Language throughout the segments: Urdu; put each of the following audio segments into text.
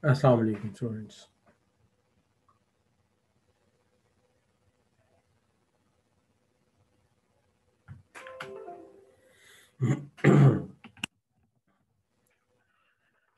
Assalamu alaikum, students.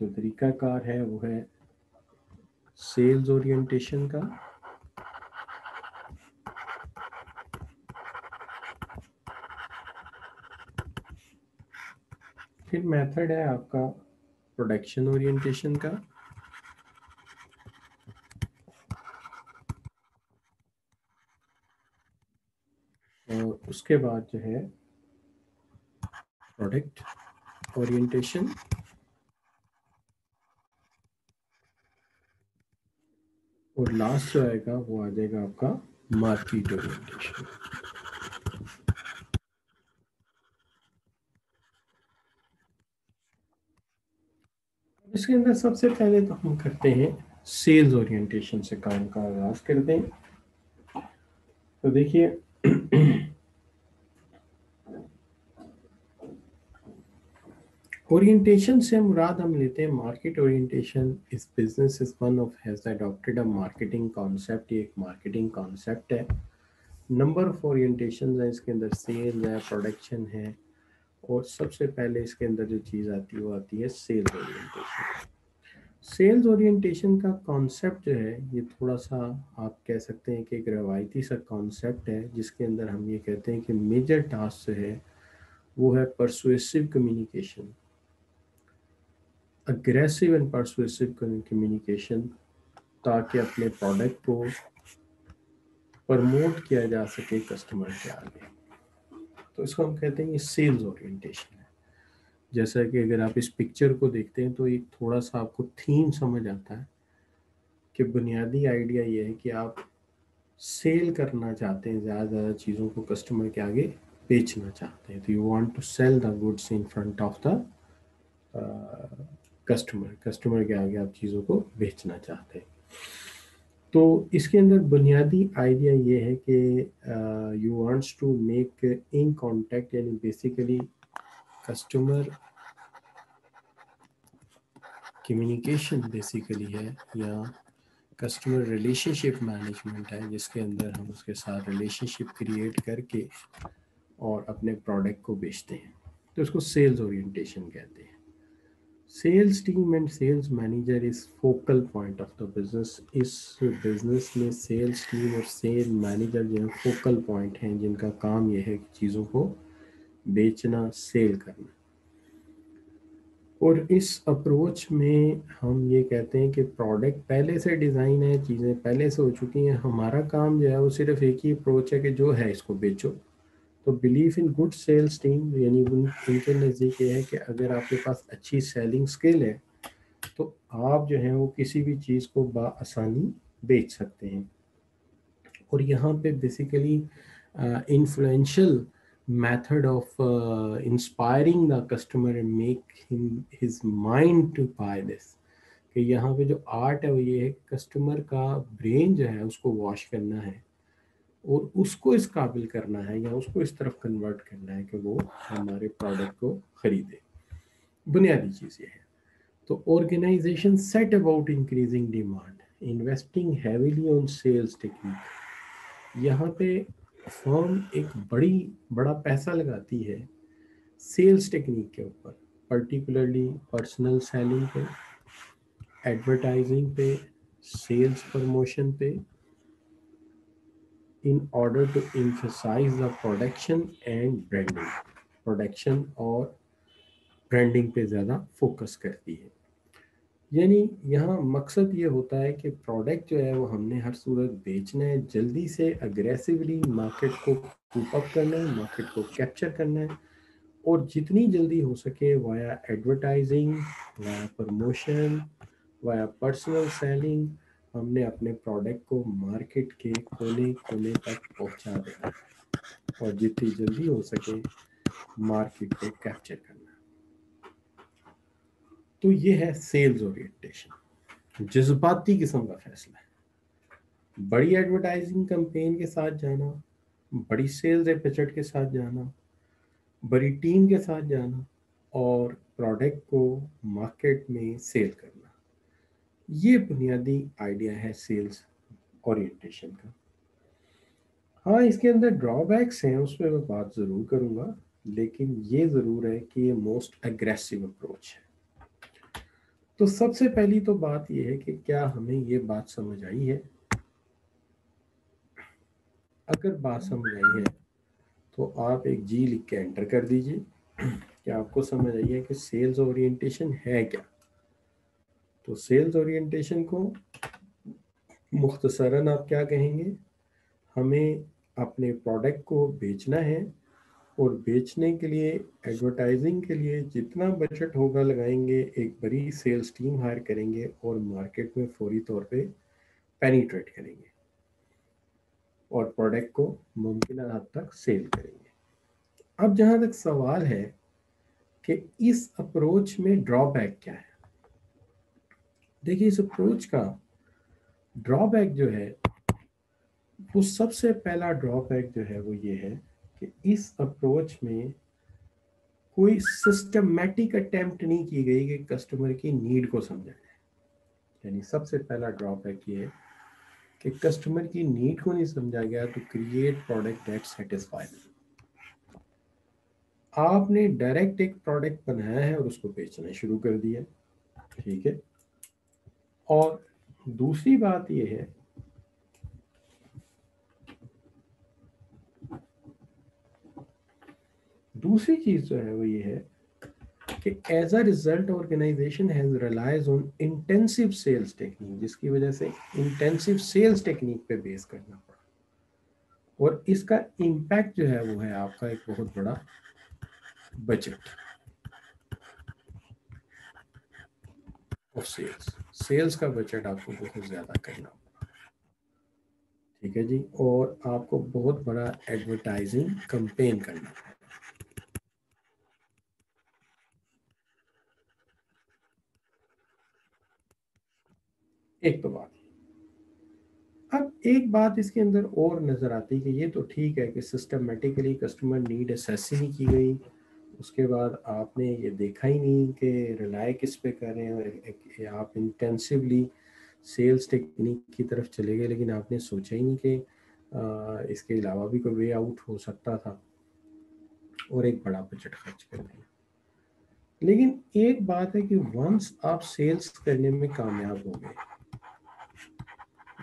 جو طریقہ کار ہے وہ ہے سیلز اورینٹیشن کا. پھر میتھڈ ہے آپ کا پروڈکشن اورینٹیشن کا. اور اس کے بعد جو ہے پروڈکٹ اورینٹیشن. اور لاسٹ جو آئے گا وہ آ جائے گا آپ کا مارکیٹ اورینٹیشن. اس کے اندر سب سے پہلے تو ہم کرتے ہیں سیلز اورینٹیشن سے کام کا آغاز کرتے ہیں. تو دیکھیے اورینٹیشن سے مراد ہم لیتے ہیں مارکیٹ اورینٹیشن. اس business is one of has adopted a marketing concept. یہ ایک مارکیٹنگ کانسیپٹ ہے. نمبر آف اورینٹیشن ہیں اس کے اندر. سیل ہے, پروڈکشن ہے, اور سب سے پہلے اس کے اندر جو چیز آتی ہے وہ آتی ہے سیلز اورینٹیشن. سیلز اورینٹیشن کا کانسیپٹ جو ہے یہ تھوڑا سا آپ کہہ سکتے ہیں کہ ایک روایتی سا کانسیپٹ ہے, جس کے اندر ہم یہ کہتے ہیں کہ میجر ٹاسک جو ہے وہ ہے persuasive communication, aggressive and persuasive communication, تاکہ اپنے پروڈکٹ کو پرموٹ کیا جا سکے کسٹمر کے آگے. تو اس کو ہم کہتے ہیں یہ سیلز اورینٹیشن ہے. جیسا کہ اگر آپ اس پکچر کو دیکھتے ہیں تو ایک تھوڑا سا آپ کو تھیم سمجھ آتا ہے کہ بنیادی آئیڈیا یہ ہے کہ آپ سیل کرنا چاہتے ہیں, زیادہ زیادہ چیزوں کو کسٹمر کے آگے بیچنا چاہتے ہیں. تو you want to sell the goods in front of the customer کے آگے آپ چیزوں کو بیچنا چاہتے ہیں. تو اس کے اندر بنیادی آئیڈیا یہ ہے کہ you wants to make in contact, یعنی بیسیکلی کسٹمر کمیونیکیشن بیسیکلی ہے, یا کسٹمر ریلیشن شپ مینجمنٹ ہے, جس کے اندر ہم اس کے ساتھ ریلیشن شپ کریٹ کر کے اور اپنے پروڈکٹ کو بیچتے ہیں. تو اس کو سیلز اورینٹیشن کہتے ہیں. Sales team and sales manager is focal point of the business. اس بزنس میں سیلز ٹیم اور سیل مینیجر جو ہیں فوکل پوائنٹ ہیں, جن کا کام یہ ہے کہ چیزوں کو بیچنا, سیل کرنا. اور اس اپروچ میں ہم یہ کہتے ہیں کہ پروڈکٹ پہلے سے ڈیزائن ہے, چیزیں پہلے سے ہو چکی ہیں, ہمارا کام جو ہے وہ صرف ایک ہی اپروچ ہے کہ جو ہے اس کو بیچو. تو believe in good sales team, یعنی ان کے نزدیک یہ ہے کہ اگر آپ کے پاس اچھی سیلنگ اسکل ہے تو آپ جو ہیں وہ کسی بھی چیز کو بآسانی بیچ سکتے ہیں. اور یہاں پہ basically influential method of inspiring the customer and make him his mind to buy this. کہ یہاں پہ جو آرٹ ہے وہ یہ ہے کہ کسٹمر کا برین جو ہے اس کو واش کرنا ہے اور اس کو اس قابل کرنا ہے یا اس کو اس طرف کنورٹ کرنا ہے کہ وہ ہمارے پروڈکٹ کو خریدے. بنیادی چیز یہ ہے. تو organisation set about increasing demand, investing heavily on sales technique. یہاں پہ فرم ایک بڑا پیسہ لگاتی ہے سیلز ٹیکنیک کے اوپر, پرٹیکولرلی پرسنل سیلنگ پہ, ایڈورٹائزنگ پہ, سیلز پروموشن پہ, in order to emphasize the production and branding. Production اور برانڈنگ پہ زیادہ فوکس کرتی ہے. یعنی یہاں مقصد یہ ہوتا ہے کہ پروڈکٹ جو ہے وہ ہم نے ہر صورت بیچنا ہے, جلدی سے اگریسیولی مارکیٹ کو کوپ اپ کرنا ہے, مارکیٹ کو کیپچر کرنا ہے, اور جتنی جلدی ہو سکے وایا ایڈورٹائزنگ, وایا پروموشن, وایا پرسنل سیلنگ ہم نے اپنے پروڈکٹ کو مارکیٹ کے کونے کونے تک پہنچا دینا ہے اور جتنی جلدی ہو سکے مارکیٹ کو کیپچر کرنا. تو یہ ہے سیلز اورینٹیشن. جذباتی قسم کا فیصلہ ہے. بڑی ایڈورٹائزنگ کمپین کے ساتھ جانا, بڑی سیلز ایپیچٹ کے ساتھ جانا, بڑی ٹیم کے ساتھ جانا اور پروڈکٹ کو مارکیٹ میں سیل کرنا, یہ بنیادی آئیڈیا ہے سیلز اورینٹیشن کا. ہاں اس کے اندر ڈرا بیکس ہیں, اس پہ میں بات ضرور کروں گا, لیکن یہ ضرور ہے کہ یہ موسٹ اگریسو اپروچ ہے. تو سب سے پہلی تو بات یہ ہے کہ کیا ہمیں یہ بات سمجھ آئی ہے؟ اگر بات سمجھ آئی ہے تو آپ ایک جی لکھ کے انٹر کر دیجئے کہ آپ کو سمجھ آئی ہے کہ سیلز اورینٹیشن ہے کیا. تو سیلز اورینٹیشن کو مختصراً آپ کیا کہیں گے؟ ہمیں اپنے پروڈکٹ کو بیچنا ہے اور بیچنے کے لیے ایڈورٹائزنگ کے لیے جتنا بجٹ ہوگا لگائیں گے، ایک بڑی سیلز ٹیم ہائر کریں گے اور مارکیٹ میں فوری طور پہ پینیٹریٹ کریں گے اور پروڈکٹ کو ممکنہ حد تک سیل کریں گے. اب جہاں تک سوال ہے کہ اس اپروچ میں ڈرا بیک کیا ہے، دیکھیے اس اپروچ کا ڈرا بیک جو ہے وہ سب سے پہلا ڈرا بیک جو ہے وہ یہ ہے کہ اس اپروچ میں کوئی سسٹمیٹک اٹیمپٹ نہیں کی گئی کہ کسٹمر کی نیڈ کو سمجھا جائے. یعنی سب سے پہلا ڈرا بیک یہ ہے کہ کسٹمر کی نیڈ کو نہیں سمجھا گیا تو کریٹ پروڈکٹ دیٹ سیٹسفائی. آپ نے ڈائریکٹ ایک پروڈکٹ بنایا ہے اور اس کو بیچنا شروع کر دیا، ٹھیک ہے. اور دوسری بات یہ ہے دوسری چیز جو ہے وہ یہ ہے کہ as a result organisation has realise on intensive sales technique, جس کی وجہ سے انٹینسو سیلز ٹیکنیک پہ بیس کرنا پڑا. اور اس کا امپیکٹ جو ہے وہ ہے آپ کا ایک بہت بڑا بجٹ آف سیلز کا بجٹ آپ کو بہت زیادہ کرنا پڑا، ٹھیک ہے جی. اور آپ کو بہت بڑا ایڈورٹائزنگ کمپین کرنا پڑا. ایک تو بات. اب ایک بات اس کے اندر اور نظر آتی کہ یہ تو ٹھیک ہے کہ سسٹمیٹکلی کسٹمر نیڈ اسیس ہی نہیں کی گئی، اس کے بعد آپ نے یہ دیکھا ہی نہیں کہ ریلائی کس پہ کر رہے ہیں، آپ انٹینسولی سیلز ٹیکنیک کی طرف چلے گئے، لیکن آپ نے سوچا ہی نہیں کہ اس کے علاوہ بھی کوئی وے آؤٹ ہو سکتا تھا اور ایک بڑا بجٹ خرچ کر دیا. لیکن ایک بات ہے کہ ونس آپ سیلز کرنے میں کامیاب ہو گئے،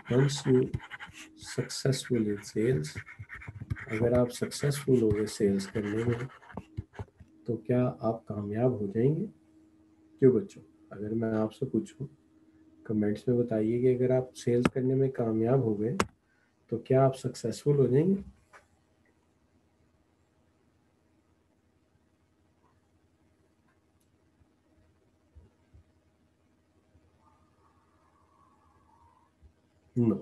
once you successful in sales، اگر آپ سکسیسفل ہو گئے سیلز کرنے میں تو کیا آپ کامیاب ہو جائیں گے؟ کیوں بچوں؟ اگر میں آپ سے پوچھوں کمنٹس میں بتائیے کہ اگر آپ سیلز کرنے میں کامیاب ہو گئے تو کیا آپ سکسیسفل ہو جائیں گے؟ نو.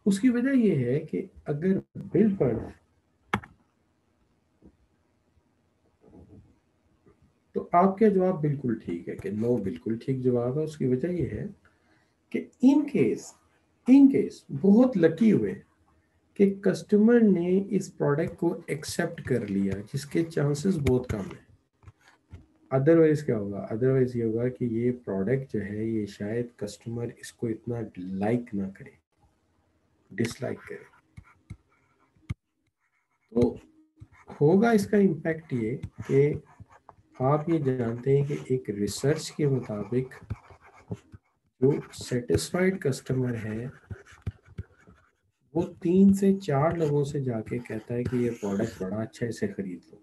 اس کی وجہ یہ ہے کہ اگر بل پر تو آپ کا جواب بالکل ٹھیک ہے کہ نو بالکل ٹھیک جواب ہے. اس کی وجہ یہ ہے کہ ان کیس بہت لکی ہوئے کہ کسٹمر نے اس پروڈکٹ کو ایکسیپٹ کر لیا، جس کے چانسز بہت کم ہیں. ادروائز کیا ہوگا؟ ادروائز یہ ہوگا کہ یہ پروڈکٹ جو ہے یہ شاید کسٹمر اس کو اتنا لائک نہ کرے، ڈس لائک کرے. تو ہوگا اس کا امپیکٹ یہ کہ آپ یہ جانتے ہیں کہ ایک ریسرچ کے مطابق جو سیٹسفائیڈ کسٹمر ہے وہ 3 سے 4 لوگوں سے جا کے کہتا ہے کہ یہ پروڈکٹ بڑا اچھا ہے، اسے خرید لو.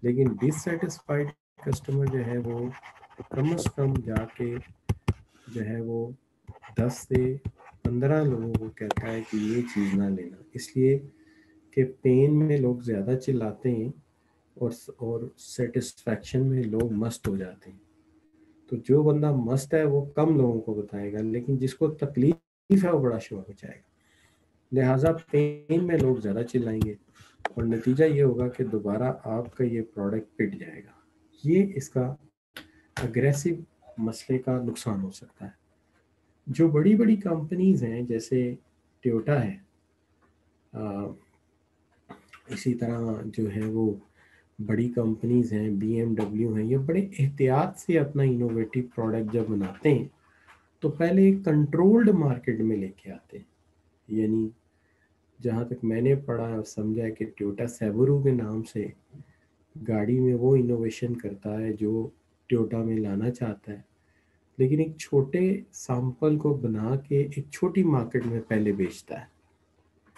لیکن ڈس سیٹسفائیڈ کسٹمر جو ہے وہ کم از کم جا کے جو ہے وہ 10 سے 15 لوگوں کو کہتا ہے کہ یہ چیز نہ لینا، اس لیے کہ پین میں لوگ زیادہ چلاتے ہیں اور سیٹسفیکشن میں لوگ مست ہو جاتے ہیں. تو جو بندہ مست ہے وہ کم لوگوں کو بتائے گا، لیکن جس کو تکلیف ہے وہ بڑا شور ہو جائے گا. لہٰذا پین میں لوگ زیادہ چلائیں گے اور نتیجہ یہ ہوگا کہ دوبارہ آپ کا یہ پروڈکٹ پٹ جائے گا. یہ اس کا اگریسو مسئلے کا نقصان ہو سکتا ہے. جو بڑی بڑی کمپنیز ہیں جیسے ٹویوٹا ہے، اسی طرح جو ہے وہ بڑی کمپنیز ہیں، بی ایم ڈبلیو ہیں، یہ بڑے احتیاط سے اپنا انوویٹو پروڈکٹ جب بناتے ہیں تو پہلے ایک کنٹرولڈ مارکیٹ میں لے کے آتے ہیں. یعنی جہاں تک میں نے پڑھا اور سمجھا ہے کہ ٹویوٹا سیبورو کے نام سے گاڑی میں وہ انوویشن کرتا ہے جو ٹویوٹا میں لانا چاہتا ہے، لیکن ایک چھوٹے سیمپل کو بنا کے ایک چھوٹی مارکیٹ میں پہلے بیچتا ہے،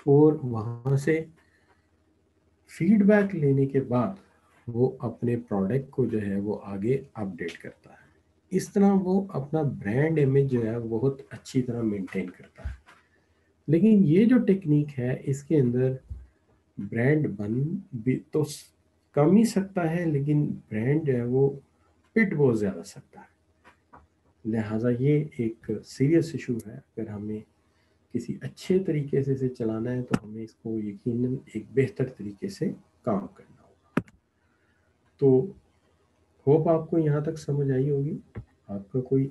اور وہاں سے فیڈ بیک لینے کے بعد وہ اپنے پروڈکٹ کو جو ہے وہ آگے اپڈیٹ کرتا ہے۔ اس طرح وہ اپنا برانڈ امیج جو ہے بہت اچھی طرح مینٹین کرتا ہے۔ لیکن یہ جو ٹیکنیک ہے اس کے اندر برانڈ بن بھی تو کم ہی سکتا ہے، لیکن برانڈ جو ہے وہ پٹ بہت زیادہ سکتا ہے۔ لہٰذا یہ ایک سیریس ایشو ہے۔ اگر ہمیں کسی اچھے طریقے سے اسے چلانا ہے تو ہمیں اس کو یقیناً ایک بہتر طریقے سے کام کرنا ہوگا۔ تو ہوپ آپ کو یہاں تک سمجھ آئی ہوگی۔ آپ کا کوئی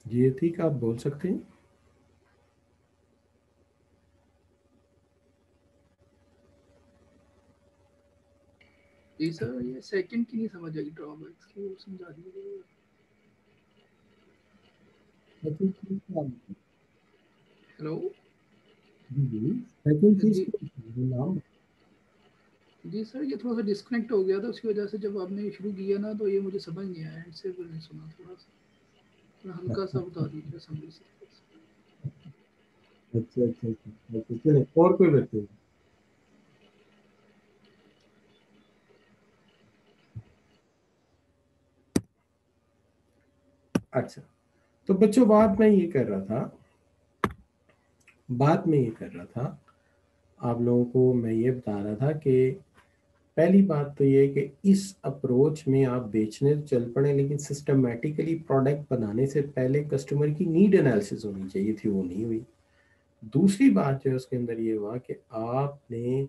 یہ تھی کہ آپ بول سکتے ہیں؟ جی سر، یہ سیکنڈ کی نہیں سمجھ آئی، ڈرا بیکس کی وہ سمجھا دیجیے۔ ہیلو جی جی سر، یہ تھوڑا سا ڈسکنیکٹ ہو گیا تھا، اس کی وجہ سے جب آپ نے شروع کیا نا تو یہ مجھے سمجھ نہیں آیا، اس سے پھر نہیں سنا تھوڑا سا ہلکا سا بتا دیجیے سمجھ سے۔ اچھا اچھا اچھا، چلے اور کوئی بچے؟ اچھا، تو بچوں بات میں یہ کر رہا تھا آپ لوگوں کو میں یہ بتا رہا تھا کہ پہلی بات تو یہ ہے کہ اس اپروچ میں آپ بیچنے تو چل پڑیں، لیکن سسٹمیٹیکلی پروڈکٹ بنانے سے پہلے کسٹمر کی نیڈ انالیسس ہونی چاہیے تھی، وہ نہیں ہوئی۔ دوسری بات جو ہے اس کے اندر یہ ہوا کہ آپ نے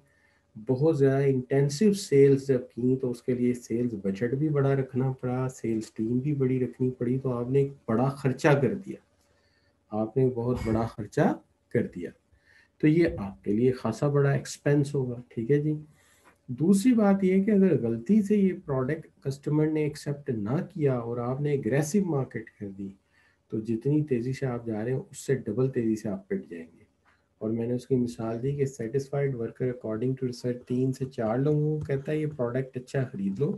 بہت زیادہ انٹینسو سیلز جب کی تو اس کے لیے سیلز بجٹ بھی بڑا رکھنا پڑا، سیلز ٹیم بھی بڑی رکھنی پڑی، تو آپ نے ایک بڑا خرچہ کر دیا، آپ نے بہت بڑا خرچہ کر دیا، تو یہ آپ کے لیے خاصا بڑا ایکسپینس ہوگا، ٹھیک ہے جی۔ دوسری بات یہ کہ اگر غلطی سے یہ پروڈکٹ کسٹمر نے ایکسیپٹ نہ کیا اور آپ نے اگریسو مارکیٹ کر دی تو جتنی تیزی سے آپ جا رہے ہیں اس سے ڈبل تیزی سے آپ پٹ جائیں گے۔ اور میں نے اس کی مثال دی کہ satisfied worker according to research 3 سے 4 لوگوں کو کہتا ہے یہ پروڈکٹ اچھا خرید لو،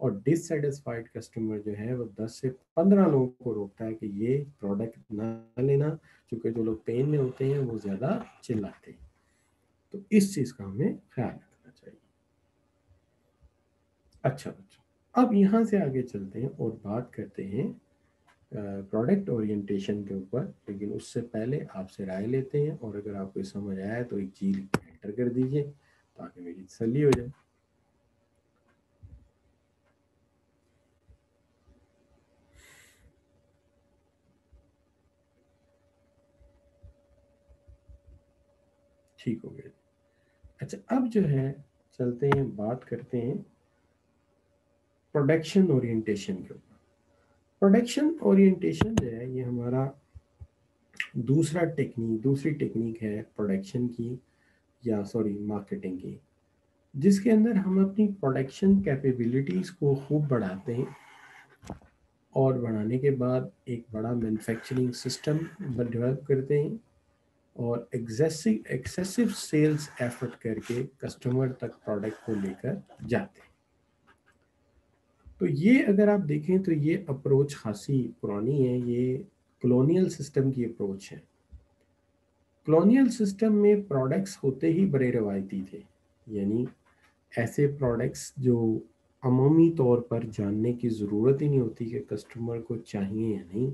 اور ڈس سیٹسفائیڈ کسٹمر جو ہے وہ 10 سے 15 لوگوں کو روکتا ہے کہ یہ پروڈکٹ نہ لینا، کیونکہ جو لوگ پین میں ہوتے ہیں وہ زیادہ چلاتے ہیں۔ تو اس چیز کا ہمیں خیال رکھنا چاہیے۔ اچھا بچوں، اب یہاں سے آگے چلتے ہیں اور بات کرتے ہیں پروڈکٹ اورینٹیشن کے اوپر، لیکن اس سے پہلے آپ سے رائے لیتے ہیں، اور اگر آپ کو سمجھ آیا تو ایک چیز انٹر کر دیجئے تاکہ میری تسلی ہو جائے۔ ٹھیک ہو گیا۔ اچھا، اب جو ہے چلتے ہیں بات کرتے ہیں پروڈکشن اورینٹیشن کے اوپر۔ پروڈکشن اورینٹیشن جو ہے یہ ہمارا دوسری ٹیکنیک ہے پروڈکشن کی، یا سوری مارکیٹنگ کی، جس کے اندر ہم اپنی پروڈکشن کیپیبلٹیز کو خوب بڑھاتے ہیں، اور بڑھانے کے بعد ایک بڑا مینوفیکچرنگ سسٹم ڈیولپ کرتے ہیں، اور ایکسیسو سیلز ایفرٹ کر کے کسٹمر تک پروڈکٹ کو لے کر جاتے ہیں۔ تو یہ اگر آپ دیکھیں تو یہ اپروچ خاصی پرانی ہے، یہ کلونیل سسٹم کی اپروچ ہے۔ کلونیل سسٹم میں پروڈکٹس ہوتے ہی بڑے روایتی تھے، یعنی ایسے پروڈکٹس جو عمومی طور پر جاننے کی ضرورت ہی نہیں ہوتی کہ کسٹمر کو چاہیے یا نہیں۔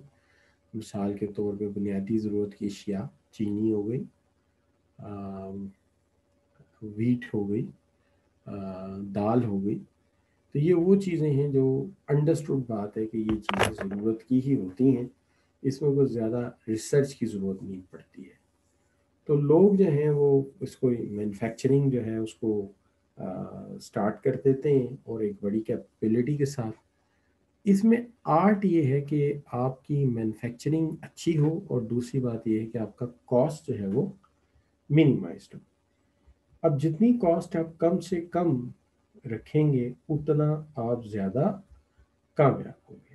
مثال کے طور پہ بنیادی ضرورت کی اشیاء، چینی ہو گئی، ویٹ ہو گئی، دال ہو گئی، تو یہ وہ چیزیں ہیں جو انڈرسٹوڈ بات ہے کہ یہ چیزیں ضرورت کی ہی ہوتی ہیں، اس میں کوئی زیادہ ریسرچ کی ضرورت نہیں پڑتی ہے۔ تو لوگ جو ہیں وہ اس کو مینوفیکچرنگ جو ہے اس کو سٹارٹ کر دیتے ہیں، اور ایک بڑی کیپیبلٹی کے ساتھ۔ اس میں آرٹ یہ ہے کہ آپ کی مینوفیکچرنگ اچھی ہو، اور دوسری بات یہ ہے کہ آپ کا کاسٹ جو ہے وہ منیمائزڈ ہو۔ اب جتنی کاسٹ آپ کم سے کم رکھیں گے اتنا آپ زیادہ کامیاب ہوں گے۔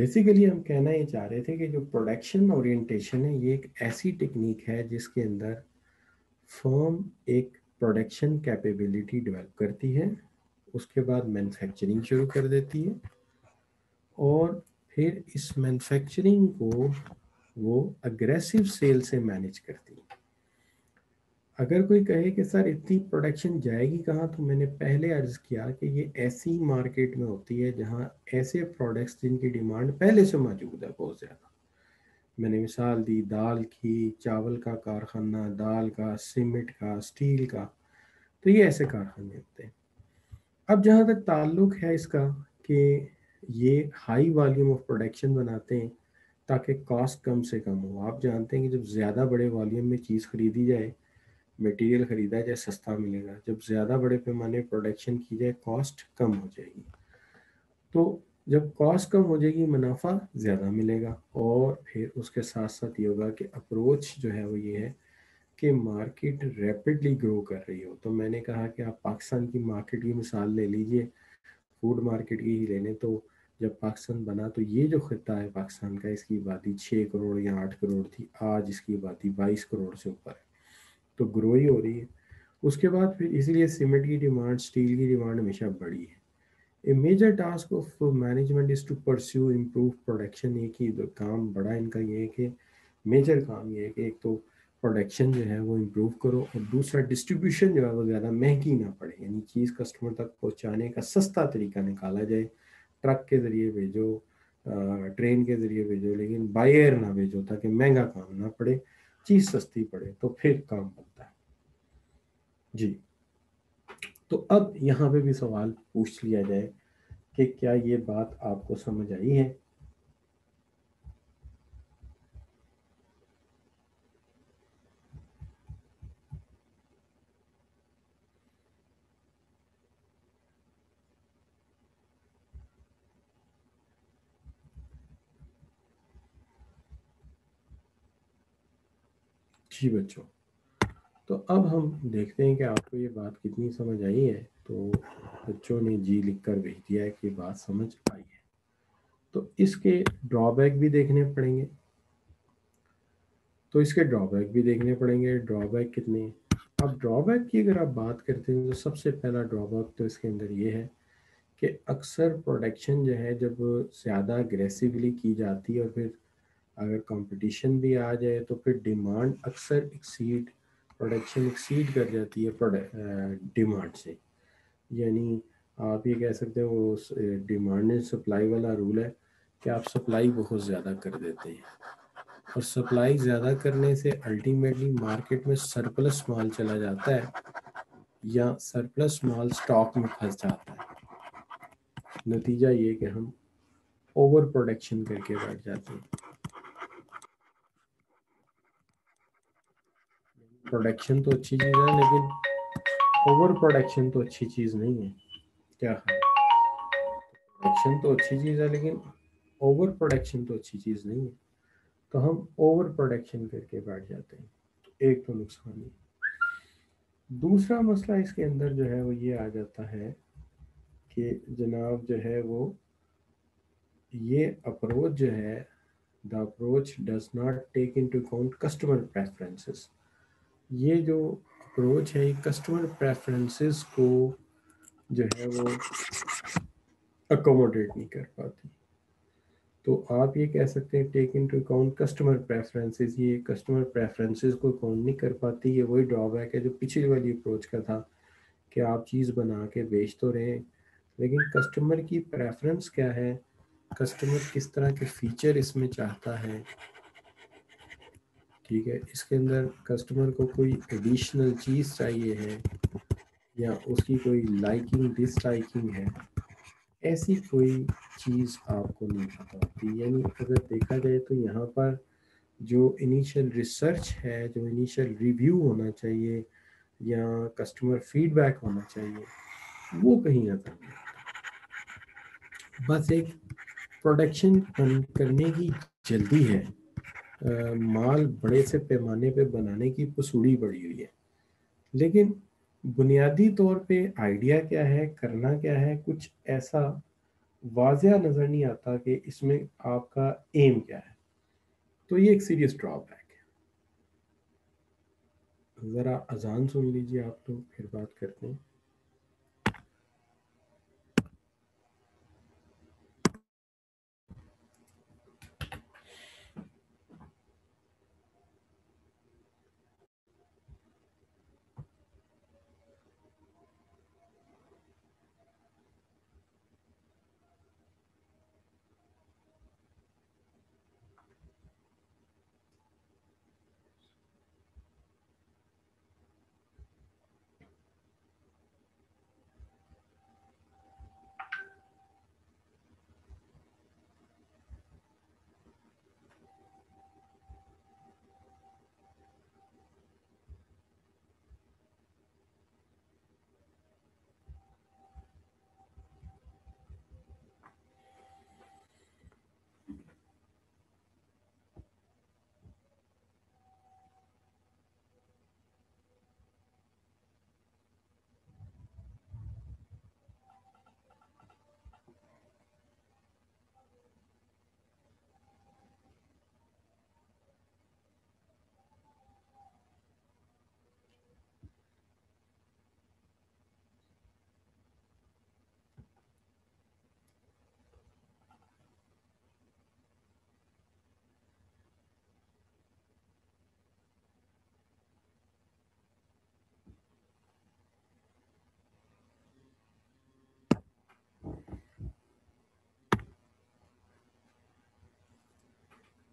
بیسیکلی ہم کہنا یہ چاہ رہے تھے کہ جو پروڈکشن اورینٹیشن ہے یہ ایک ایسی ٹیکنیک ہے جس کے اندر فرم ایک پروڈکشن کیپیبلٹی ڈیولپ کرتی ہے، اس کے بعد مینوفیکچرنگ شروع کر دیتی ہے، اور پھر اس مینوفیکچرنگ کو وہ اگریسو سیل سے مینیج کرتی ہے۔ اگر کوئی کہے کہ سر اتنی پروڈکشن جائے گی کہاں، تو میں نے پہلے عرض کیا کہ یہ ایسی مارکیٹ میں ہوتی ہے جہاں ایسے پروڈکٹس جن کی ڈیمانڈ پہلے سے موجود ہے بہت زیادہ۔ میں نے مثال دی دال کی، چاول کا کارخانہ، دال کا، سیمنٹ کا، اسٹیل کا، تو یہ ایسے کارخانے ہوتے ہیں۔ اب جہاں تک تعلق ہے اس کا کہ یہ ہائی والیوم آف پروڈکشن بناتے ہیں تاکہ کاسٹ کم سے کم ہو۔ آپ جانتے ہیں کہ جب زیادہ بڑے والیوم میں چیز خریدی جائے، میٹیریل خریدا جائے، سستا ملے گا، جب زیادہ بڑے پیمانے پروڈکشن کی جائے کاسٹ کم ہو جائے گی۔ تو جب کاسٹ کم ہو جائے گی منافع زیادہ ملے گا، اور پھر اس کے ساتھ ساتھ یہ ہوگا کہ اپروچ جو ہے وہ یہ ہے کہ مارکیٹ ریپڈلی گرو کر رہی ہو۔ تو میں نے کہا کہ آپ پاکستان کی مارکیٹ کی مثال لے لیجئے، فوڈ مارکیٹ کی ہی لے لیں، تو جب پاکستان بنا تو یہ جو خطہ ہے پاکستان کا، اس کی آبادی 6 کروڑ یا 8 کروڑ تھی، آج اس کی آبادی 22 کروڑ سے اوپر ہے، تو گرو ہی ہو رہی ہے۔ اس کے بعد پھر اس لیے سیمنٹ کی ڈیمانڈ، اسٹیل کی ڈیمانڈ ہمیشہ بڑی ہے۔ A major task of management is to pursue improve production۔ ایک ہی کام بڑا ان کا یہ ہے کہ میجر کام یہ ہے کہ ایک تو پروڈکشن جو ہے وہ امپروو کرو، اور دوسرا ڈسٹریبیوشن جو ہے وہ زیادہ مہنگی نہ پڑے، یعنی چیز کسٹمر تک پہنچانے کا سستا طریقہ نکالا جائے، ٹرک کے ذریعے بھیجو، ٹرین کے ذریعے بھیجو، لیکن بائی ایئر نہ بھیجو تاکہ مہنگا کام نہ پڑے، چیز سستی پڑے، تو پھر کام بنتا ہے۔ جی، تو اب یہاں پہ بھی سوال پوچھ لیا جائے کہ کیا یہ بات آپ کو سمجھ آئی ہے؟ جی بچوں، تو اب ہم دیکھتے ہیں کہ آپ کو یہ بات کتنی سمجھ آئی ہے۔ تو بچوں نے جی لکھ کر بھیج دیا ہے کہ بات سمجھ آئی ہے۔ تو اس کے ڈرا بیک بھی دیکھنے پڑیں گے، ڈرا بیک کتنے ہیں؟ اب ڈرا بیک کی اگر آپ بات کرتے ہیں تو سب سے پہلا ڈرا بیک تو اس کے اندر یہ ہے کہ اکثر پروڈکشن جو ہے جب زیادہ اگریسیولی کی جاتی ہے، اور پھر اگر کمپٹیشن بھی آ جائے تو پھر ڈیمانڈ اکثر پروڈکشن ایکسیڈ کر جاتی ہے ڈیمانڈ سے۔ یعنی آپ یہ کہہ سکتے ہیں وہ ڈیمانڈ اینڈ سپلائی والا رول ہے کہ آپ سپلائی بہت زیادہ کر دیتے ہیں، اور سپلائی زیادہ کرنے سے الٹیمیٹلی مارکیٹ میں سرپلس مال چلا جاتا ہے، یا سرپلس مال سٹاک میں پھنس جاتا ہے۔ نتیجہ یہ کہ ہم اوور پروڈکشن کر کے بیٹھ جاتے ہیں۔ پروڈکشن تو اچھی چیز ہے لیکن اوور پروڈکشن تو اچھی چیز نہیں ہے۔ کیا خیال ہے؟ پروڈکشن تو اچھی چیز ہے لیکن اوور پروڈکشن تو اچھی چیز نہیں ہے، تو ہم اوور پروڈکشن کر کے بیٹھ جاتے ہیں، ایک تو نقصان ہے۔ دوسرا مسئلہ اس کے اندر جو ہے وہ یہ آ جاتا ہے کہ جناب جو ہے وہ یہ اپروچ جو ہے the approach does not take into account customer preferences۔ یہ جو اپروچ ہے یہ کسٹمر پریفرنسز کو جو ہے وہ اکوموڈیٹ نہیں کر پاتی۔ تو آپ یہ کہہ سکتے ہیں ٹیک انٹو اکاؤنٹ کسٹمر پریفرنسز، یہ کسٹمر پریفرنسز کو اکاؤنٹ نہیں کر پاتی۔ یہ وہی ڈرا بیک ہے جو پچھلی والی اپروچ کا تھا کہ آپ چیز بنا کے بیچ تو رہے لیکن کسٹمر کی پریفرنس کیا ہے، کسٹمر کس طرح کے فیچر اس میں چاہتا ہے، ٹھیک ہے، اس کے اندر کسٹمر کو کوئی ایڈیشنل چیز چاہیے ہے، یا اس کی کوئی لائکنگ ڈس لائکنگ ہے، ایسی کوئی چیز آپ کو نہیں پتہ ہوتی۔ یعنی اگر دیکھا جائے تو یہاں پر جو انیشیل ریسرچ ہے، جو انیشیل ریویو ہونا چاہیے یا کسٹمر فیڈ بیک ہونا چاہیے، وہ کہیں نظر نہیں آتا۔ بس ایک پروڈکشن کرنے کی جلدی ہے، مال بڑے سے پیمانے پہ بنانے کی پسوڑی پڑی ہوئی ہے، لیکن بنیادی طور پہ آئیڈیا کیا ہے، کرنا کیا ہے، کچھ ایسا واضح نظر نہیں آتا کہ اس میں آپ کا ایم کیا ہے، تو یہ ایک سیریس ڈرا بیک ہے۔ ذرا اذان سن لیجیے آپ لوگ، پھر بات کرتے ہیں۔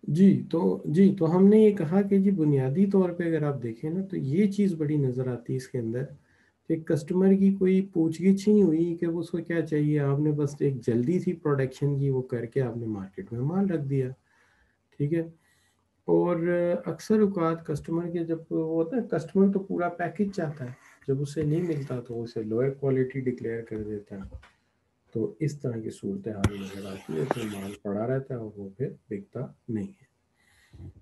جی تو ہم نے یہ کہا کہ جی بنیادی طور پہ اگر آپ دیکھیں نا تو یہ چیز بڑی نظر آتی ہے اس کے اندر کہ کسٹمر کی کوئی پوچھ گچھ ہی نہیں ہوئی کہ اس کو کیا چاہیے، آپ نے بس ایک جلدی تھی پروڈکشن کی وہ کر کے آپ نے مارکیٹ میں مال رکھ دیا، ٹھیک ہے۔ اور اکثر اوقات کسٹمر کے جب وہ ہوتا ہے، کسٹمر تو پورا پیکج چاہتا ہے، جب اسے نہیں ملتا تو اسے لوئر کوالٹی ڈکلیئر کر دیتا ہے، تو اس طرح کی صورتحال نظر آتی ہے، پھر مال پڑا رہتا ہے اور وہ پھر بکتا نہیں ہے۔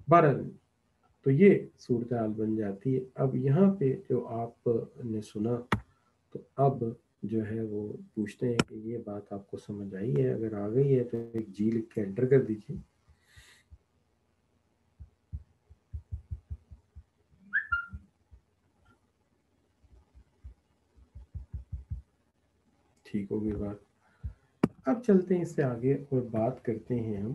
بہرحال تو یہ صورتحال بن جاتی ہے۔ اب یہاں پہ جو آپ نے سنا تو اب جو ہے وہ پوچھتے ہیں کہ یہ بات آپ کو سمجھ آئی ہے، اگر آ گئی ہے تو ایک جی لکھ کے انٹر کر دیجیے۔ ٹھیک ہوگی بات۔ اب چلتے ہیں اس سے آگے اور بات کرتے ہیں ہم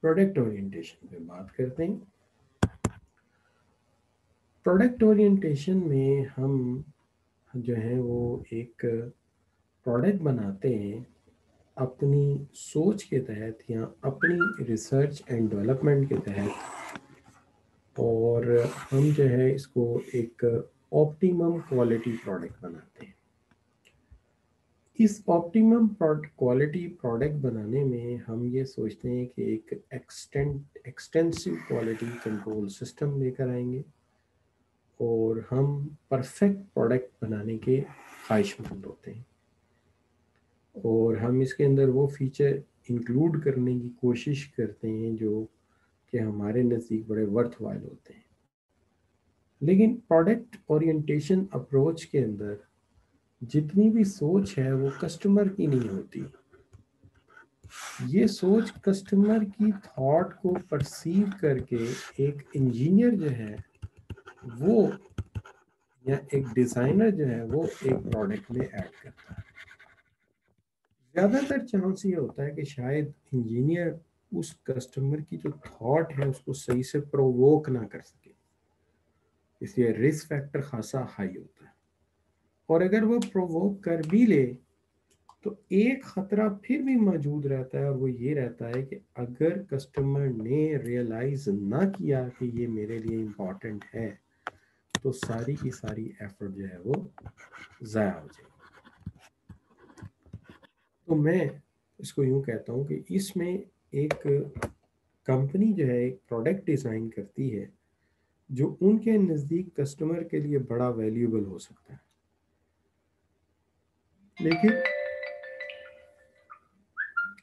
پروڈکٹ اورینٹیشن پہ بات کرتے ہیں۔ پروڈکٹ اورینٹیشن میں ہم جو ہے وہ ایک پروڈکٹ بناتے ہیں اپنی سوچ کے تحت یا اپنی ریسرچ اینڈ ڈیولپمنٹ کے تحت، اور ہم جو ہے اس کو ایک آپٹیمم کوالٹی پروڈکٹ بناتے ہیں۔ اس آپٹیمم کوالٹی پروڈکٹ بنانے میں ہم یہ سوچتے ہیں کہ ایک ایکسٹینسو کوالٹی کنٹرول سسٹم لے کر آئیں گے، اور ہم پرفیکٹ پروڈکٹ بنانے کے خواہش مند ہوتے ہیں، اور ہم اس کے اندر وہ فیچر انکلوڈ کرنے کی کوشش کرتے ہیں جو کہ ہمارے نزدیک بڑے ورتھ وائل ہوتے ہیں۔ لیکن پروڈکٹ اورینٹیشن اپروچ کے اندر جتنی بھی سوچ ہے وہ کسٹمر کی نہیں ہوتی، یہ سوچ کسٹمر کی تھاٹ کو پرسیو کر کے ایک انجینئر جو ہے وہ یا ایک ڈیزائنر جو ہے وہ ایک پروڈکٹ میں ایڈ کرتا ہے۔ زیادہ تر چانس یہ ہوتا ہے کہ شاید انجینئر اس کسٹمر کی جو تھاٹ ہے اس کو صحیح سے پرووک نہ کر سکے، اس لیے رسک فیکٹر خاصا ہائی ہوتا ہے، اور اگر وہ پرووک کر بھی لے تو ایک خطرہ پھر بھی موجود رہتا ہے، اور وہ یہ رہتا ہے کہ اگر کسٹمر نے ریئلائز نہ کیا کہ یہ میرے لیے امپورٹنٹ ہے تو ساری کی ساری ایفرٹ جو ہے وہ ضائع ہو جائے گی۔ تو میں اس کو یوں کہتا ہوں کہ اس میں ایک کمپنی جو ہے ایک پروڈکٹ ڈیزائن کرتی ہے جو ان کے نزدیک کسٹمر کے لیے بڑا ویلیوبل ہو سکتا ہے، لیکن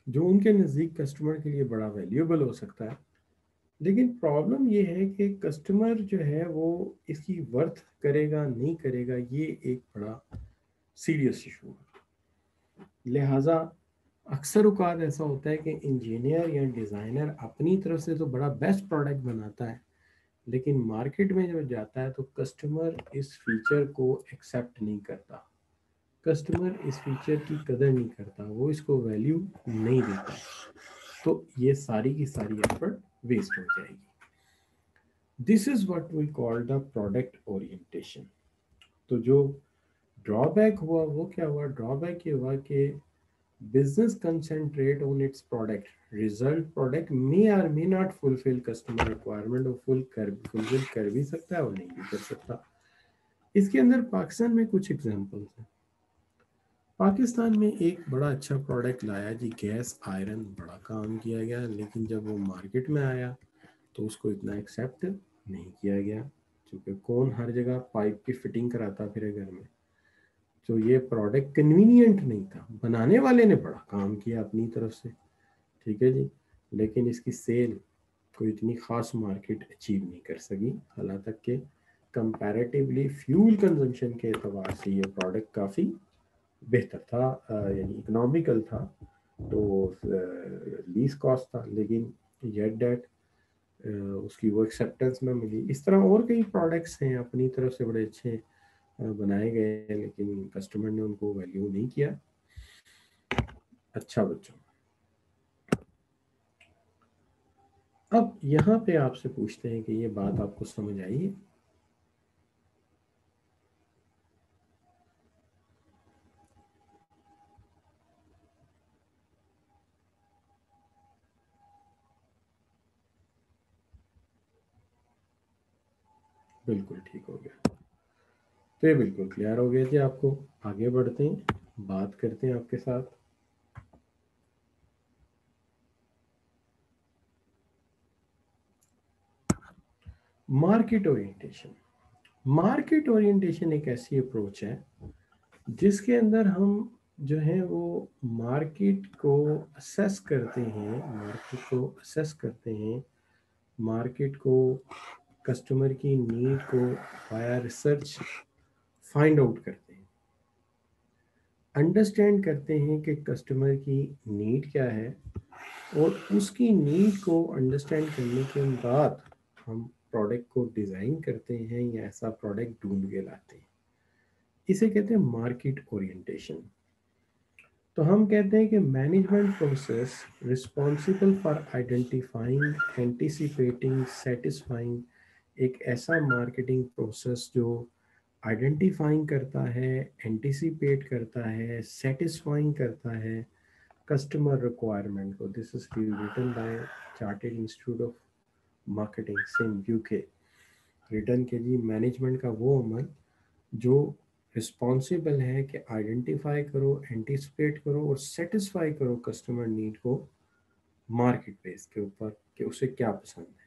جو ان کے نزدیک کسٹمر کے لیے بڑا ویلیوبل ہو سکتا ہے لیکن پرابلم یہ ہے کہ کسٹمر جو ہے وہ اس کی ورتھ کرے گا نہیں کرے گا، یہ ایک بڑا سیریس ایشو ہے. لہٰذا اکثر اوقات ایسا ہوتا ہے کہ انجینئر یا ڈیزائنر اپنی طرف سے تو بڑا بیسٹ پروڈکٹ بناتا ہے، لیکن مارکیٹ میں جب جاتا ہے تو کسٹمر اس فیچر کو ایکسیپٹ نہیں کرتا، کسٹمر اس فیچر کی قدر نہیں کرتا، وہ اس کو ویلیو نہیں دیتا، تو یہ ساری کی ساری ایفرٹ ویسٹ ہو جائے گی. This is what we call the product orientation. تو جو ڈرا بیک ہوا وہ کیا ہوا؟ ڈرا بیک یہ ہوا کہ business concentrate on its product. Result product may or may not fulfill customer requirement اور fulfill کر بھی سکتا ہے اور نہیں بھی کر سکتا. اس کے اندر پاکستان میں کچھ ایگزامپلس ہیں. پاکستان میں ایک بڑا اچھا پروڈکٹ لایا جی، گیس آئرن، بڑا کام کیا گیا، لیکن جب وہ مارکیٹ میں آیا تو اس کو اتنا ایکسیپٹ نہیں کیا گیا، کیونکہ کون ہر جگہ پائپ کی فٹنگ کراتا پھر گھر میں. تو یہ پروڈکٹ کنوینینٹ نہیں تھا، بنانے والے نے بڑا کام کیا اپنی طرف سے، ٹھیک ہے جی، لیکن اس کی سیل کوئی اتنی خاص مارکیٹ اچیو نہیں کر سکی، حالانکہ تک کہ کمپیریٹیولی فیول کنزمپشن کے اعتبار سے یہ پروڈکٹ کافی بہتر تھا، یعنی اکنامیکل تھا، تو لیس کاسٹ تھا، لیکن یٹ دیٹ اس کی وہ ایکسیپٹنس نہ ملی. اس طرح اور کئی پروڈکٹس ہیں اپنی طرف سے بڑے اچھے بنائے گئے ہیں، لیکن کسٹمر نے ان کو ویلیو نہیں کیا. اچھا بچوں، اب یہاں پہ آپ سے پوچھتے ہیں کہ یہ بات آپ کو سمجھ آئی ہے؟ بالکل ٹھیک ہو گیا، تو یہ بالکل کلیئر ہو گیا جی. آپ کو آگے بڑھتے ہیں، بات کرتے ہیں آپ کے ساتھ. Market orientation. مارکیٹ اورینٹیشن ایک ایسی اپروچ ہے جس کے اندر ہم جو ہیں وہ مارکیٹ کو اسیس کرتے ہیں، مارکیٹ کو کسٹمر کی نیڈ کو وایا ریسرچ فائنڈ آؤٹ کرتے ہیں، انڈرسٹینڈ کرتے ہیں کہ کسٹمر کی نیڈ کیا ہے، اور اس کی نیڈ کو انڈرسٹینڈ کرنے کے بعد ہم پروڈکٹ کو ڈیزائن کرتے ہیں یا ایسا پروڈکٹ ڈھونڈ کے لاتے ہیں. اسے کہتے ہیں مارکیٹ اورینٹیشن. تو ہم کہتے ہیں کہ management process responsible for identifying, anticipating, satisfying, ایک ایسا مارکیٹنگ پروسیس جو آئیڈینٹیفائنگ کرتا ہے، اینٹیسپیٹ کرتا ہے، سیٹسفائنگ کرتا ہے کسٹمر ریکوائرمنٹ کو. This is written by chartered institute of marketing سن UK. ریٹن کے جی مینجمنٹ کا وہ عمل جو رسپانسبل ہے کہ آئیڈینٹیفائی کرو، اینٹیسپیٹ کرو اور سیٹسفائی کرو کسٹمر نیڈ کو مارکیٹ پلیس کے اوپر کہ اسے کیا پسند ہے.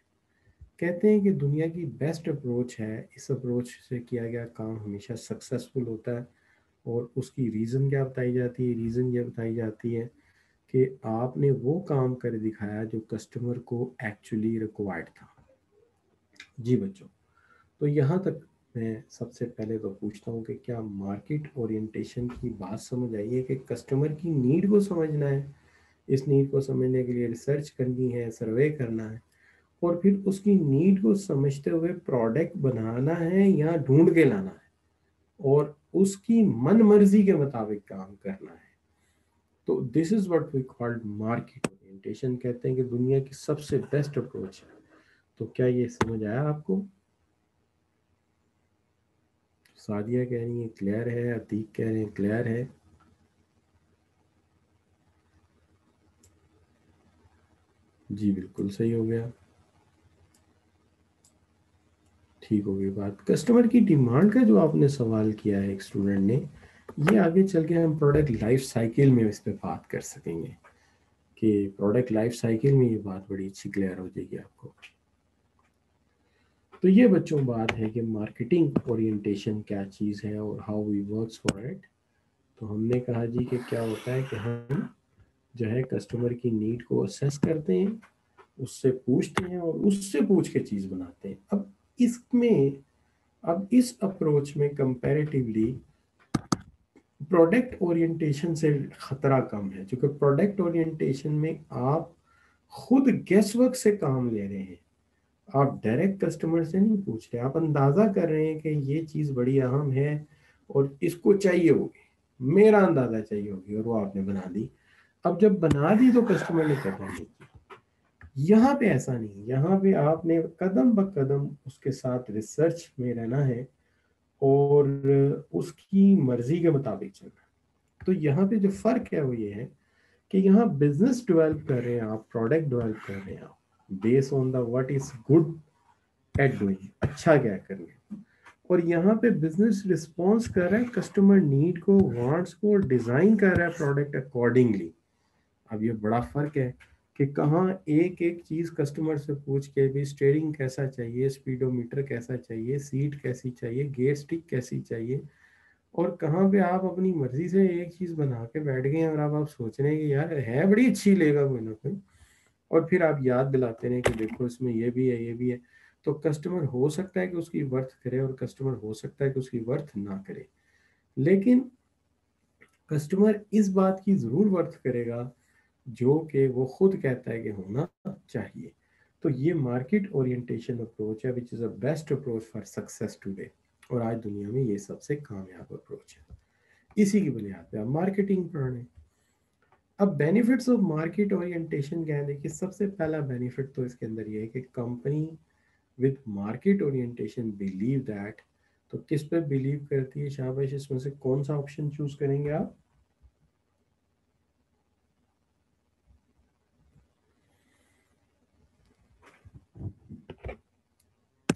کہتے ہیں کہ دنیا کی بیسٹ اپروچ ہے، اس اپروچ سے کیا گیا کام ہمیشہ سکسیسفل ہوتا ہے. اور اس کی ریزن کیا بتائی جاتی ہے؟ ریزن یہ بتائی جاتی ہے کہ آپ نے وہ کام کر دکھایا جو کسٹمر کو ایکچولی ریکوائرڈ تھا. جی بچوں، تو یہاں تک میں سب سے پہلے تو پوچھتا ہوں کہ کیا مارکیٹ اورینٹیشن کی بات سمجھ آئی ہے کہ کسٹمر کی نیڈ کو سمجھنا ہے، اس نیڈ کو سمجھنے کے لیے ریسرچ کرنی ہے، سروے کرنا ہے، اور پھر اس کی نیڈ کو سمجھتے ہوئے پروڈکٹ بنانا ہے یا ڈھونڈ کے لانا ہے اور اس کی من مرضی کے مطابق کام کرنا ہے. تو this is what we called market orientation. کہتے ہیں کہ دنیا کی سب سے بیسٹ اپروچ ہے. تو کیا یہ سمجھ آیا آپ کو؟ سعدیہ کہہ رہی ہیں کلیئر ہے، عتیق کہہ رہے ہیں کلیئر ہے. جی بالکل صحیح ہو گیا، ٹھیک ہو گئی بات. کسٹمر کی ڈیمانڈ کا جو آپ نے سوال کیا ہے ایک اسٹوڈنٹ نے، یہ آگے چل کے ہم پروڈکٹ لائف سائیکل میں اس پہ بات کر سکیں گے کہ پروڈکٹ لائف سائیکل میں یہ بات بڑی اچھی کلیئر ہو جائے گی آپ کو. تو یہ بچوں بات ہے کہ مارکیٹنگ اورینٹیشن کیا چیز ہے اور how we works for it. تو ہم نے کہا جی کہ کیا ہوتا ہے کہ ہم جو ہے کسٹمر کی نیڈ کو اسیس کرتے ہیں اس سے پوچھتے ہیں اور اس سے پوچھ کے چیز بناتے ہیں. اب اس اپروچ میں کمپیریٹیولی پروڈکٹ اورینٹیشن سے خطرہ کم ہے، چونکہ پروڈکٹ اورینٹیشن میں آپ خود گیس ورک سے کام لے رہے ہیں. آپ ڈائریکٹ کسٹمر سے نہیں پوچھ رہے، آپ اندازہ کر رہے ہیں کہ یہ چیز بڑی اہم ہے اور اس کو چاہیے ہوگی، میرا اندازہ چاہیے ہوگی، اور وہ آپ نے بنا دی. اب جب بنا دی تو کسٹمر نے قدر نہیں کی. یہاں پہ ایسا نہیں، یہاں پہ آپ نے قدم بہ قدم اس کے ساتھ ریسرچ میں رہنا ہے اور اس کی مرضی کے مطابق چلنا ہے. تو یہاں پہ جو فرق ہے وہ یہ ہے کہ یہاں بزنس ڈیولپ کر رہے ہیں آپ، پروڈکٹ ڈیولپ کر رہے ہیں آپ base on the what is good at doing, اچھا کیا کرنا ہے. اور یہاں پہ بزنس رسپانس کر رہا ہے کسٹمر نیڈ کو، وانٹس کو، ڈیزائن کر رہا ہے پروڈکٹ اکارڈنگلی. اب یہ بڑا فرق ہے کہ کہاں ایک ایک چیز کسٹمر سے پوچھ کے بھی اسٹیئرنگ کیسا چاہیے، اسپیڈو میٹر کیسا چاہیے، سیٹ کیسی چاہیے، گیئر اسٹک کیسی چاہیے، اور کہاں پہ آپ اپنی مرضی سے ایک چیز بنا کے بیٹھ گئے ہیں اور آپ سوچ رہے ہیں کہ یار ہے بڑی اچھی، لے گا کوئی نہ کوئی، اور پھر آپ یاد دلاتے رہیں کہ دیکھو اس میں یہ بھی ہے، یہ بھی ہے. تو کسٹمر ہو سکتا ہے کہ اس کی ورتھ کرے اور کسٹمر ہو سکتا ہے کہ اس کی ورتھ نہ کرے، لیکن کسٹمر اس بات کی ضرور ورتھ کرے گا جو کہ وہ خود کہتا ہے کہ ہونا چاہیے. تو یہ مارکیٹ اورینٹیشن اپروچ ہے which is a best approach for success today, اور آج دنیا میں یہ سب سے کامیاب اپروچ ہے. اسی کی بنیاد پہ آپ مارکیٹنگ پڑھیں. اب بینیفٹس آف مارکیٹ اورینٹیشن کیا ہے؟ دیکھیے سب سے پہلا بینیفٹ تو اس کے اندر یہ ہے کہ company with market orientation believe that. تو کس پہ بلیو کرتی ہے شاباش؟ اس میں سے کون سا آپشن چوز کریں گے آپ؟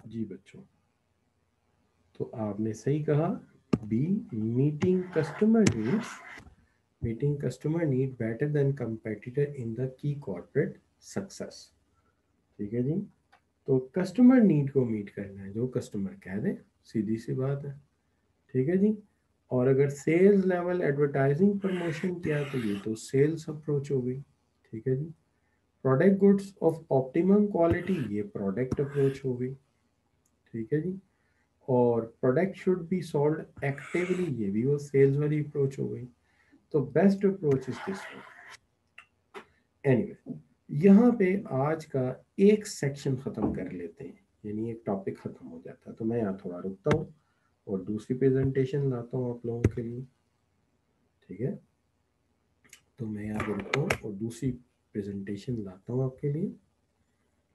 جی بچوں، تو آپ نے صحیح کہا، be meeting customer needs. Meeting customer need better than competitor in the key corporate success. ٹھیک ہے جی. تو کسٹمر نیڈ کو میٹ کرنا ہے، جو کسٹمر کہہ دے، سیدھی سی بات ہے. ٹھیک ہے جی. اور اگر سیلز لیول ایڈورٹائزنگ پروموشن کیا تو یہ تو سیلز اپروچ ہو گئی. ٹھیک ہے جی. Product goods of optimum quality, یہ پروڈکٹ اپروچ ہو گئی. ٹھیک ہے جی. اور product should be sold actually, یہ بھی وہ سیلز والی اپروچ ہو گئی. تو best approach is this one. Anyway, یہاں پہ آج کا ایک سیکشن ختم کر لیتے ہیں، یعنی ایک ٹاپک ختم ہو جاتا ہے. تو میں یہاں تھوڑا رکتا ہوں اور دوسری پریزنٹیشن لاتا ہوں آپ لوگوں کے لیے. ٹھیک ہے، تو میں یہاں پہ رکتا ہوں اور دوسری پریزنٹیشن لاتا ہوں آپ کے لیے.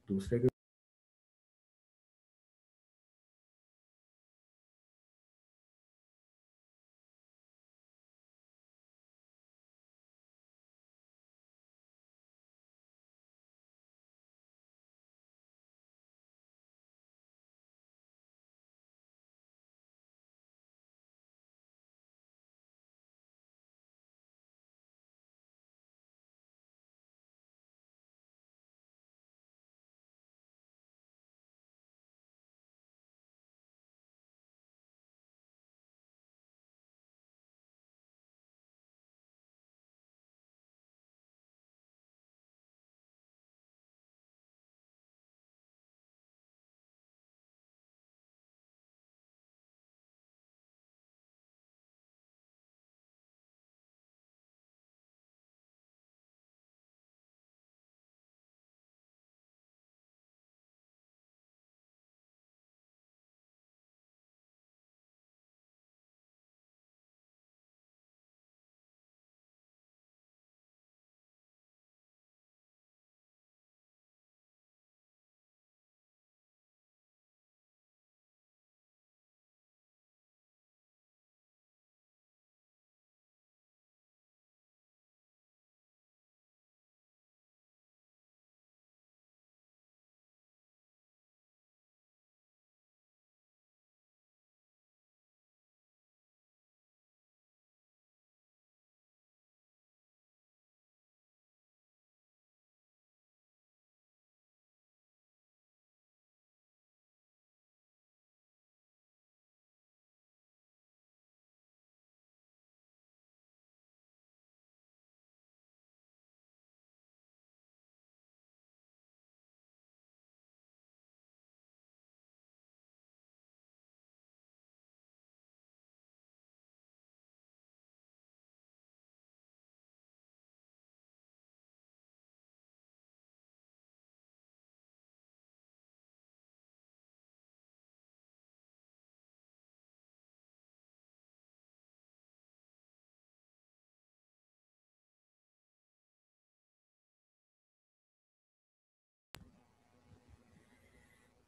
دوسرے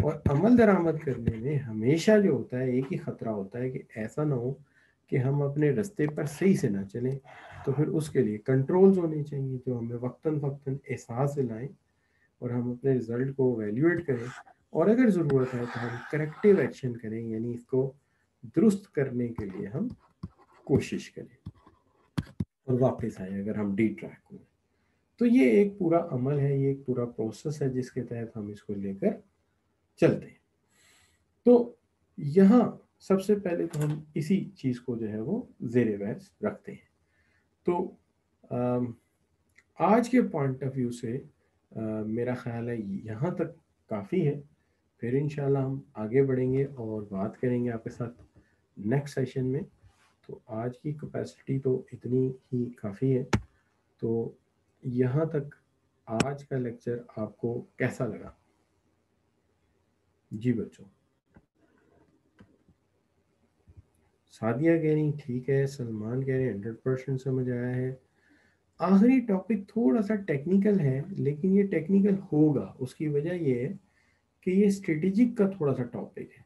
اور عمل درآمد کرنے میں ہمیشہ جو ہوتا ہے ایک ہی خطرہ ہوتا ہے کہ ایسا نہ ہو کہ ہم اپنے رستے پر صحیح سے نہ چلیں. تو پھر اس کے لیے کنٹرولز ہونے چاہیے جو ہمیں وقتاً فوقتاً احساس دلائیں اور ہم اپنے رزلٹ کو ایویلیویٹ کریں, اور اگر ضرورت ہے تو ہم کریکٹیو ایکشن کریں, یعنی اس کو درست کرنے کے لیے ہم کوشش کریں اور واپس آئیں اگر ہم ڈی ٹریک ہوئے. تو یہ ایک پورا عمل ہے, یہ ایک پورا پروسیس ہے جس کے تحت ہم اس کو لے کر چلتے ہیں. تو یہاں سب سے پہلے تو ہم اسی چیز کو جو ہے وہ زیر بحث رکھتے ہیں. تو آج کے پوائنٹ آف ویو سے میرا خیال ہے یہاں تک کافی ہے. پھر انشاءاللہ ہم آگے بڑھیں گے اور بات کریں گے آپ کے ساتھ نیکسٹ سیشن میں. تو آج کی کیپیسٹی تو اتنی ہی کافی ہے. تو یہاں تک آج کا لیکچر آپ کو کیسا لگا؟ جی بچوں. سعدیہ کہہ رہی ٹھیک ہے, سلمان کہہ رہے 100% سمجھ آیا ہے. آخری ٹاپک تھوڑا سا ٹیکنیکل ہے, لیکن یہ ٹیکنیکل ہوگا. اس کی وجہ یہ ہے کہ یہ اسٹریٹجک کا تھوڑا سا ٹاپک ہے,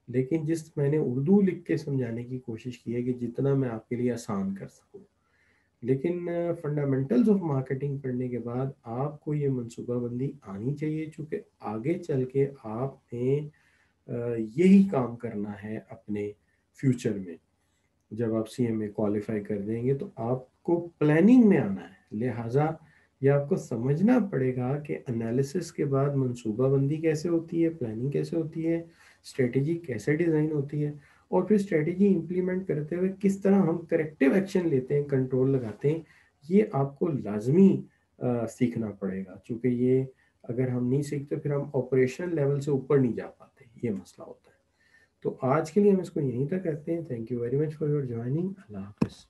لیکن جس میں نے اردو لکھ کے سمجھانے کی کوشش کی ہے کہ جتنا میں آپ کے لیے آسان کر سکوں. لیکن فنڈامنٹلز آف مارکیٹنگ پڑھنے کے بعد آپ کو یہ منصوبہ بندی آنی چاہیے, چونکہ آگے چل کے آپ نے یہی کام کرنا ہے اپنے فیوچر میں. جب آپ سی ایم اے کوالیفائی کر دیں گے تو آپ کو پلاننگ میں آنا ہے. لہٰذا یہ آپ کو سمجھنا پڑے گا کہ انالیسس کے بعد منصوبہ بندی کیسے ہوتی ہے, پلاننگ کیسے ہوتی ہے, اسٹریٹجی کیسے ڈیزائن ہوتی ہے, اور پھر اسٹریٹجی امپلیمنٹ کرتے ہوئے کس طرح ہم کریکٹیو ایکشن لیتے ہیں, کنٹرول لگاتے ہیں. یہ آپ کو لازمی سیکھنا پڑے گا, چونکہ یہ اگر ہم نہیں سیکھتے پھر ہم آپریشنل لیول سے اوپر نہیں جا پاتے. یہ مسئلہ ہوتا ہے. تو آج کے لیے ہم اس کو یہیں تک کرتے ہیں. Thank you very much for your joining. اللہ حافظ.